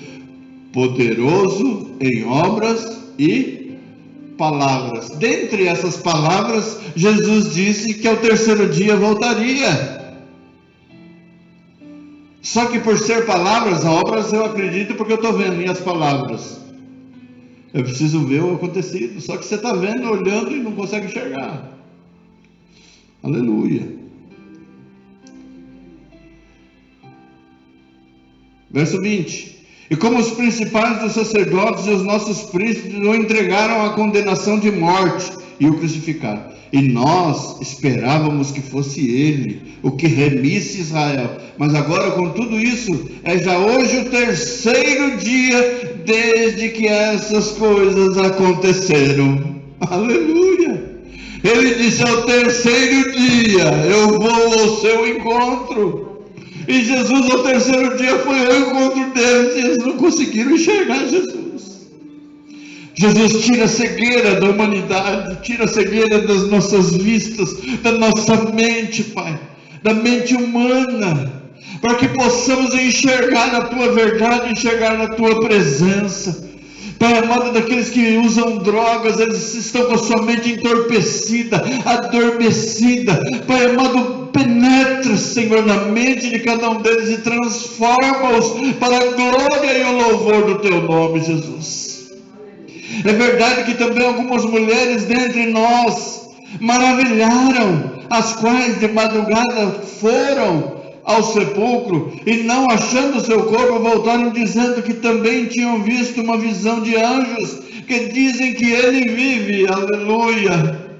Poderoso em obras e palavras. Dentre essas palavras, Jesus disse que ao terceiro dia voltaria. Só que por ser palavras, obras eu acredito porque eu estou vendo, e as palavras eu preciso ver o acontecido. Só que você está vendo, olhando e não consegue enxergar. Aleluia. Verso 20. E como os principais dos sacerdotes e os nossos príncipes o entregaram à condenação de morte e o crucificaram. E nós esperávamos que fosse ele o que remisse Israel. Mas agora, com tudo isso, é já hoje o terceiro dia desde que essas coisas aconteceram. Aleluia! Ele disse: ao terceiro dia eu vou ao seu encontro. E Jesus, ao terceiro dia, foi ao encontro deles, e eles não conseguiram enxergar Jesus. Jesus tira a cegueira da humanidade, tira a cegueira das nossas vistas, da nossa mente, Pai, da mente humana, para que possamos enxergar a Tua verdade, enxergar na Tua presença. Pai amado, daqueles que usam drogas, eles estão com a sua mente entorpecida, adormecida. Pai amado, penetra, Senhor, na mente de cada um deles e transforma-os para a glória e o louvor do Teu nome, Jesus. É verdade que também algumas mulheres dentre nós maravilharam, as quais de madrugada foram ao sepulcro e não achando seu corpo voltaram dizendo que também tinham visto uma visão de anjos que dizem que ele vive. Aleluia.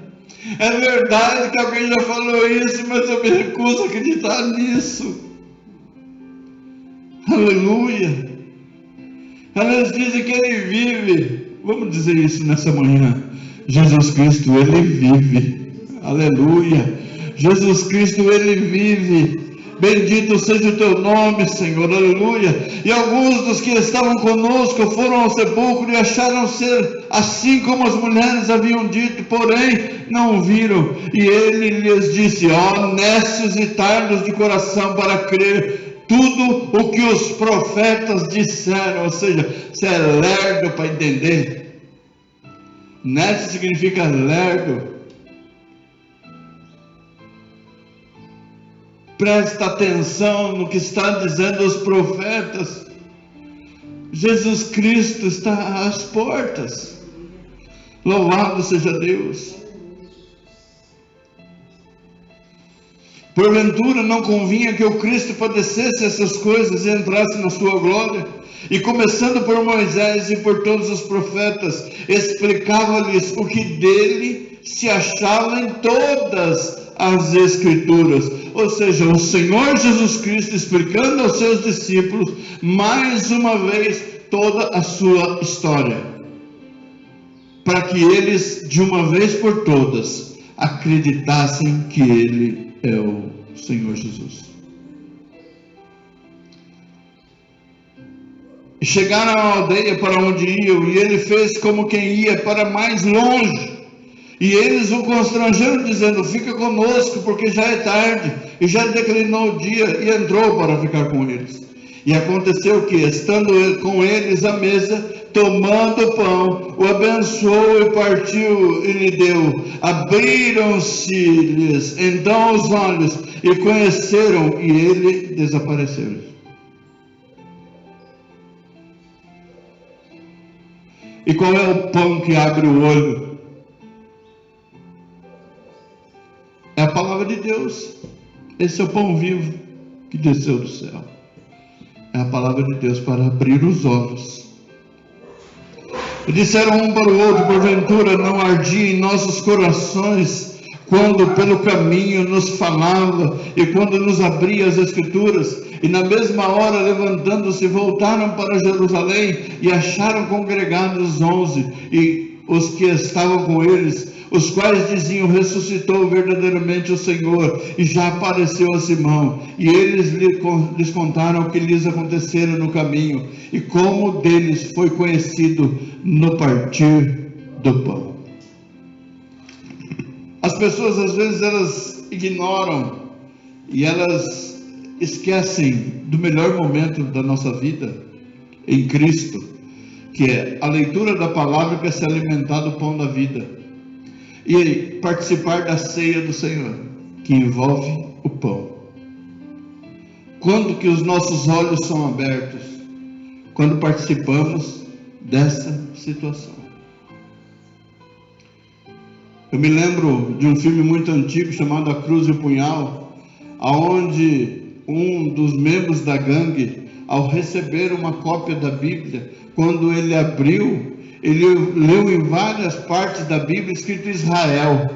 É verdade que alguém já falou isso, mas eu me recuso a acreditar nisso. Aleluia. Elas dizem que ele vive. Vamos dizer isso nessa manhã: Jesus Cristo, ele vive. Aleluia. Jesus Cristo, ele vive. Bendito seja o teu nome, Senhor, aleluia. E alguns dos que estavam conosco foram ao sepulcro e acharam ser assim como as mulheres haviam dito, porém não viram. E ele lhes disse: ó, nécios e tardos de coração para crer tudo o que os profetas disseram. Ou seja, você é lerdo para entender. Nécio significa lerdo. Presta atenção no que está dizendo os profetas. Jesus Cristo está às portas. Louvado seja Deus. Porventura não convinha que o Cristo padecesse essas coisas e entrasse na sua glória? E começando por Moisés e por todos os profetas, explicava-lhes o que dele se achava em todas as Escrituras. Ou seja, o Senhor Jesus Cristo explicando aos seus discípulos, mais uma vez, toda a sua história, para que eles, de uma vez por todas, acreditassem que Ele é o Senhor Jesus. E chegaram à aldeia para onde iam, e ele fez como quem ia para mais longe. E eles o constrangeram, dizendo: fica conosco, porque já é tarde, e já declinou o dia, e entrou para ficar com eles. E aconteceu que, estando com eles à mesa, tomando o pão, o abençoou e partiu e lhe deu. Abriram-se-lhes então os olhos, e conheceram, e ele desapareceu. E qual é o pão que abre o olho? É a palavra de Deus. Esse é o pão vivo que desceu do céu. É a palavra de Deus para abrir os olhos. E disseram um para o outro: porventura não ardia em nossos corações quando pelo caminho nos falava e quando nos abria as Escrituras? E na mesma hora, levantando-se, voltaram para Jerusalém e acharam congregados 11 e os que estavam com eles, os quais diziam: ressuscitou verdadeiramente o Senhor e já apareceu a Simão. E eles lhes contaram o que lhes acontecera no caminho e como deles foi conhecido no partir do pão. As pessoas às vezes elas ignoram e elas esquecem do melhor momento da nossa vida em Cristo, que é a leitura da palavra, que é se alimentar do pão da vida, e participar da ceia do Senhor, que envolve o pão. Quando que os nossos olhos são abertos? Quando participamos dessa situação. Eu me lembro de um filme muito antigo chamado A Cruz e o Punhal, aonde um dos membros da gangue, ao receber uma cópia da Bíblia, quando ele abriu, ele leu em várias partes da Bíblia escrito Israel.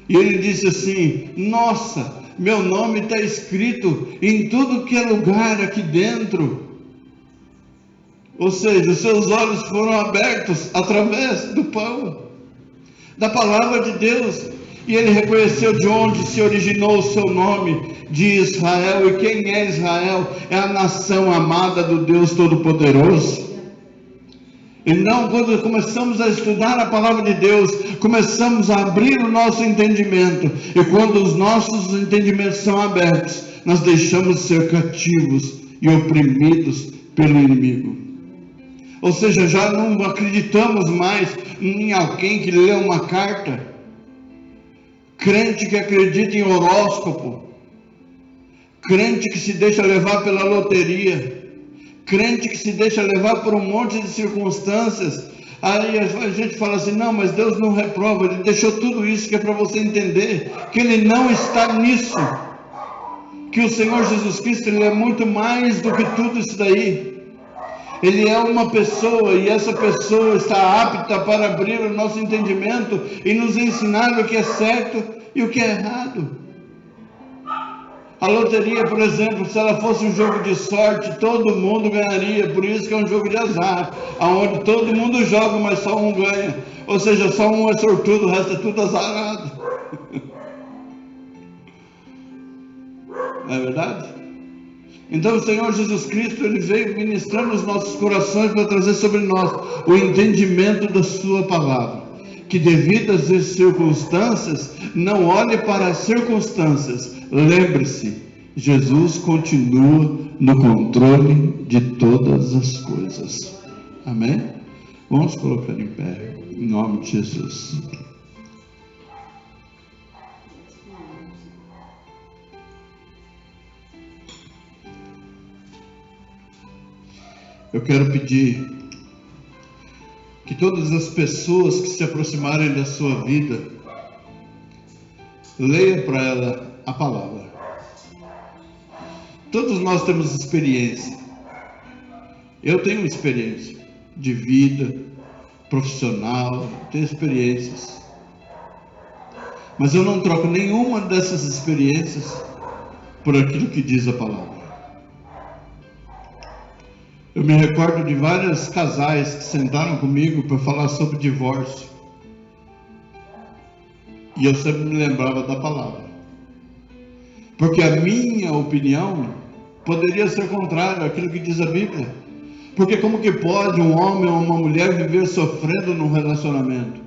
E ele disse assim: nossa, meu nome está escrito em tudo que é lugar aqui dentro. Ou seja, os seus olhos foram abertos através do pão, da palavra de Deus. E ele reconheceu de onde se originou o seu nome, de Israel. E quem é Israel? É a nação amada do Deus Todo-Poderoso. Então, quando começamos a estudar a palavra de Deus, começamos a abrir o nosso entendimento. E quando os nossos entendimentos são abertos, nós deixamos de ser cativos e oprimidos pelo inimigo. Ou seja, já não acreditamos mais em alguém que lê uma carta. Crente que acredita em horóscopo, crente que se deixa levar pela loteria, crente que se deixa levar por um monte de circunstâncias. Aí a gente fala assim: não, mas Deus não reprova, Ele deixou tudo isso, que é para você entender que Ele não está nisso, que o Senhor Jesus Cristo, Ele é muito mais do que tudo isso daí. Ele é uma pessoa, e essa pessoa está apta para abrir o nosso entendimento e nos ensinar o que é certo e o que é errado. A loteria, por exemplo, se ela fosse um jogo de sorte, todo mundo ganharia. Por isso que é um jogo de azar, onde todo mundo joga, mas só um ganha. Ou seja, só um é sortudo, o resto é tudo azarado. Não é verdade? Então o Senhor Jesus Cristo, Ele veio ministrando os nossos corações para trazer sobre nós o entendimento da sua palavra. Que devido às circunstâncias, não olhe para as circunstâncias. Lembre-se, Jesus continua no controle de todas as coisas. Amém? Vamos colocar em pé, em nome de Jesus. Eu quero pedir que todas as pessoas que se aproximarem da sua vida, leia para ela a palavra. Todos nós temos experiência. Eu tenho experiência de vida, profissional, tenho experiências. Mas eu não troco nenhuma dessas experiências por aquilo que diz a palavra. Eu me recordo de vários casais que sentaram comigo para falar sobre divórcio. E eu sempre me lembrava da palavra. Porque a minha opinião poderia ser contrária àquilo que diz a Bíblia. Porque como que pode um homem ou uma mulher viver sofrendo num relacionamento?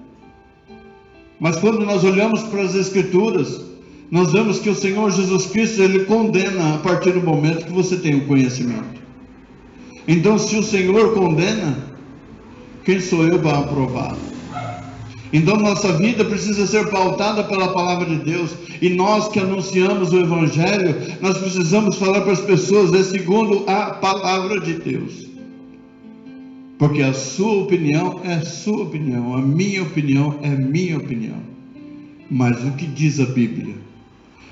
Mas quando nós olhamos para as Escrituras, nós vemos que o Senhor Jesus Cristo, Ele condena a partir do momento que você tem o conhecimento. Então, se o Senhor condena, quem sou eu para aprovar? Então, nossa vida precisa ser pautada pela palavra de Deus. E nós que anunciamos o Evangelho, nós precisamos falar para as pessoas segundo a palavra de Deus. Porque a sua opinião é sua opinião, a minha opinião é minha opinião. Mas o que diz a Bíblia?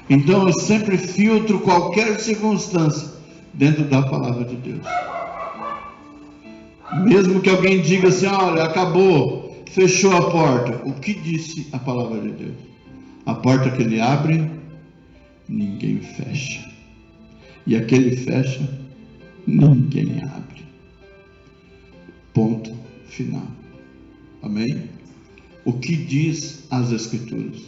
Então eu sempre filtro qualquer circunstância dentro da palavra de Deus. Mesmo que alguém diga assim, olha, acabou, fechou a porta. O que disse a palavra de Deus? A porta que Ele abre, ninguém fecha. E aquele fecha, ninguém abre. Ponto final. Amém? O que diz as Escrituras?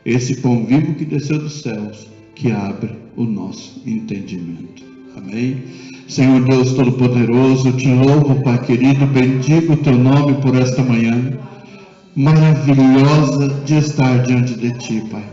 Esse pão vivo que desceu dos céus, que abre o nosso entendimento. Amém? Senhor Deus Todo-Poderoso, te louvo, Pai querido, bendigo o teu nome por esta manhã maravilhosa de estar diante de ti, Pai.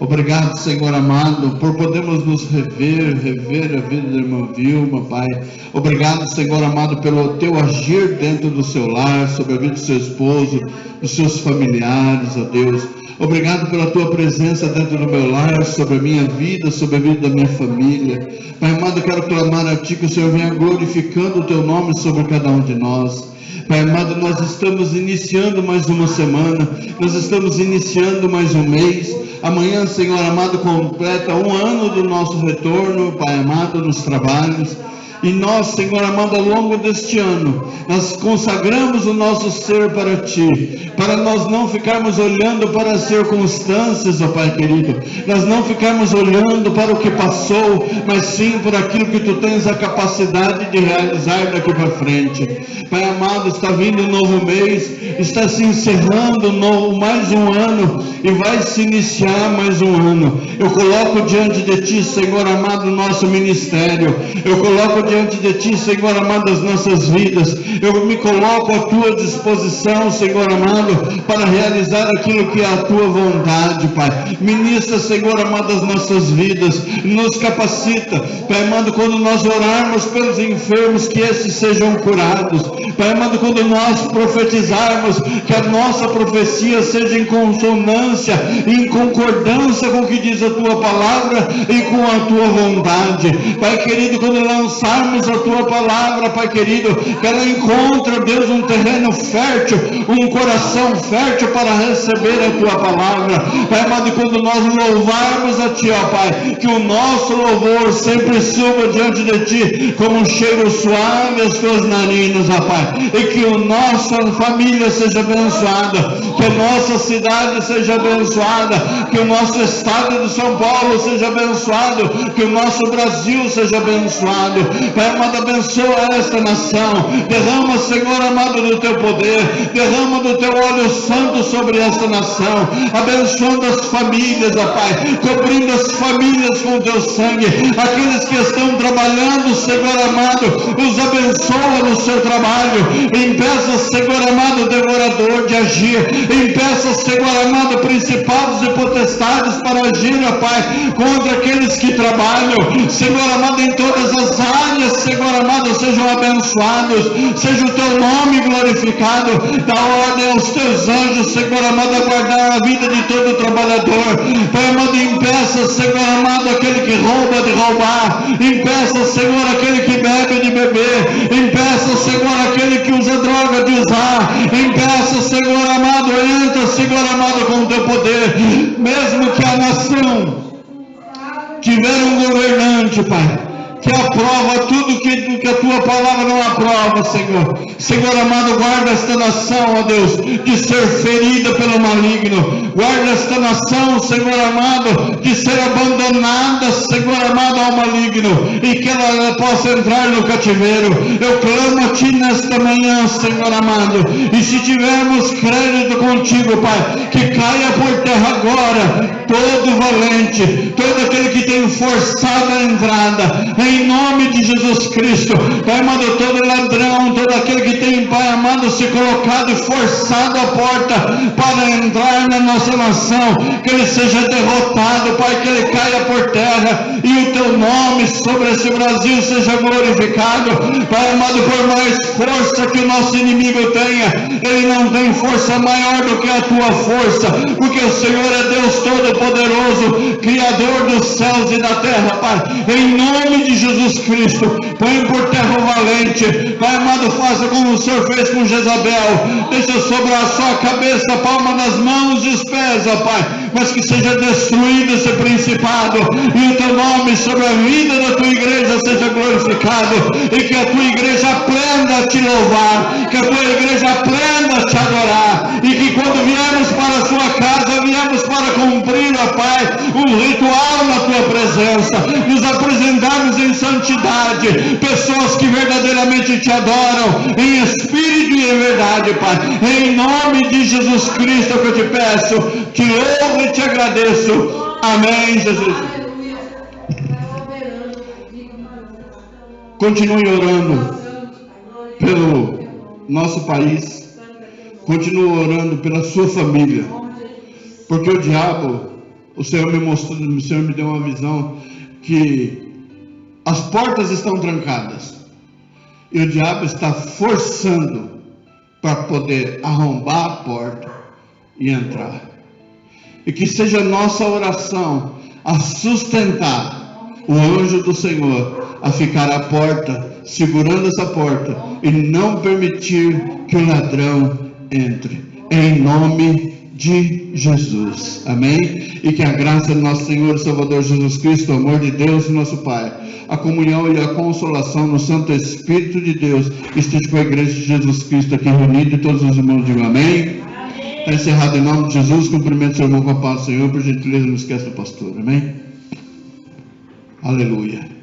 Obrigado, Senhor amado, por podermos nos rever a vida da irmã Vilma, Pai. Obrigado, Senhor amado, pelo teu agir dentro do seu lar, sobre a vida do seu esposo, dos seus familiares, ó Deus. Obrigado pela tua presença dentro do meu lar, sobre a minha vida, sobre a vida da minha família. Pai amado, eu quero clamar a ti que o Senhor venha glorificando o teu nome sobre cada um de nós. Pai amado, nós estamos iniciando mais uma semana, nós estamos iniciando mais um mês. Amanhã, Senhor amado, completa um ano do nosso retorno, Pai amado, nos trabalhos. E nós, Senhor amado, ao longo deste ano, nós consagramos o nosso ser para Ti, para nós não ficarmos olhando para as circunstâncias, ó Pai querido, nós não ficarmos olhando para o que passou, mas sim por aquilo que Tu tens a capacidade de realizar daqui para frente. Pai amado, está vindo um novo mês, está se encerrando mais um ano, e vai se iniciar mais um ano. Eu coloco diante de Ti, Senhor amado, o nosso ministério, eu coloco diante de Ti, Senhor amado, as nossas vidas. Eu me coloco à Tua disposição, Senhor amado, para realizar aquilo que é a Tua vontade, Pai. Ministra, Senhor amado, as nossas vidas, nos capacita, Pai amado, quando nós orarmos pelos enfermos, que esses sejam curados. Pai amado, quando nós profetizarmos, que a nossa profecia seja em consonância, em concordância com o que diz a Tua palavra e com a Tua vontade. Pai querido, quando lançarmos a Tua palavra, Pai querido, que ela encontre, Deus, um terreno fértil, um coração fértil para receber a Tua palavra. Pai amado, quando nós louvarmos a Ti, ó Pai, que o nosso louvor sempre suba diante de Ti como um cheiro suave às Tuas narinas, ó Pai, e que a nossa família seja abençoada, que a nossa cidade seja abençoada, que o nosso estado de São Paulo seja abençoado, que o nosso Brasil seja abençoado. Pai amado, abençoa esta nação, derrama, Senhor amado, do Teu poder, derrama do Teu óleo santo sobre esta nação, abençoando as famílias, ó Pai, cobrindo as famílias com o Teu sangue, aqueles que estão trabalhando, Senhor amado, os abençoa no seu trabalho, impeça, Senhor amado, o devorador de agir, impeça, Senhor amado, principados e potestades para agir, ó Pai, contra aqueles que trabalham, Senhor amado, em todas as áreas, Senhor amado, sejam abençoados, seja o Teu nome glorificado, dá ordem aos Teus anjos, Senhor amado, a guardar a vida de todo trabalhador. Pai amado, impeça, Senhor amado, aquele que rouba de roubar, impeça, Senhor, aquele que bebe de beber, impeça, Senhor, aquele que usa droga de usar, poder, mesmo que a nação tiver um governante, Pai, que aprova tudo que a tua palavra não aprova, Senhor. Senhor amado, guarda esta nação, ó Deus, de ser ferida pelo maligno. Guarda esta nação, Senhor amado, de ser abandonada, Senhor amado, ao maligno, e que ela possa entrar no cativeiro. Eu clamo a Ti nesta manhã, Senhor amado, e se tivermos crédito contigo, Pai, que caia por terra agora todo valente, todo aquele que tem forçado a entrada, em nome de Jesus Cristo. Pai amado, todo ladrão, todo aquele que tem, Pai amado, se colocado e forçado a porta para entrar na nossa nação, que ele seja derrotado, Pai, que ele caia por terra, e o Teu nome sobre esse Brasil seja glorificado. Pai amado, por mais força que o nosso inimigo tenha, ele não tem força maior do que a Tua força, porque o Senhor é Deus Todo-Poderoso, Criador dos céus e da terra, Pai. Em nome de Jesus Cristo, põe por terra o valente. Pai amado, faça como o Senhor fez com Jezabel, deixa sobre a sua cabeça a palma das mãos e os pés, ó Pai, mas que seja destruído esse principado, e o Teu nome sobre a vida da Tua igreja seja glorificado, e que a Tua igreja aprenda a Te louvar, que a Tua igreja aprenda a Te adorar, e que quando viemos para a Sua casa, viemos para cumprir, ó Pai, um ritual na Tua presença, nos apresentarmos em santidade, pessoas que verdadeiramente Te adoram, em espírito e em verdade, Pai. Em nome de Jesus Cristo que eu Te peço, Te louvo e Te agradeço. Amém, Jesus. Continue orando pelo nosso país, continue orando pela sua família, porque o diabo, o Senhor me mostrou, o Senhor me deu uma visão que as portas estão trancadas e o diabo está forçando para poder arrombar a porta e entrar. E que seja nossa oração a sustentar o anjo do Senhor a ficar à porta, segurando essa porta, e não permitir que o ladrão entre, em nome de Jesus, amém? E que a graça do nosso Senhor e Salvador Jesus Cristo, o amor de Deus, nosso Pai, a comunhão e a consolação no Santo Espírito de Deus esteja com a igreja de Jesus Cristo aqui reunida, e todos os irmãos digam amém. Está encerrado em nome de Jesus. Cumprimento seu irmão com a paz do Senhor. Por gentileza, não esqueça do pastor, amém? Aleluia.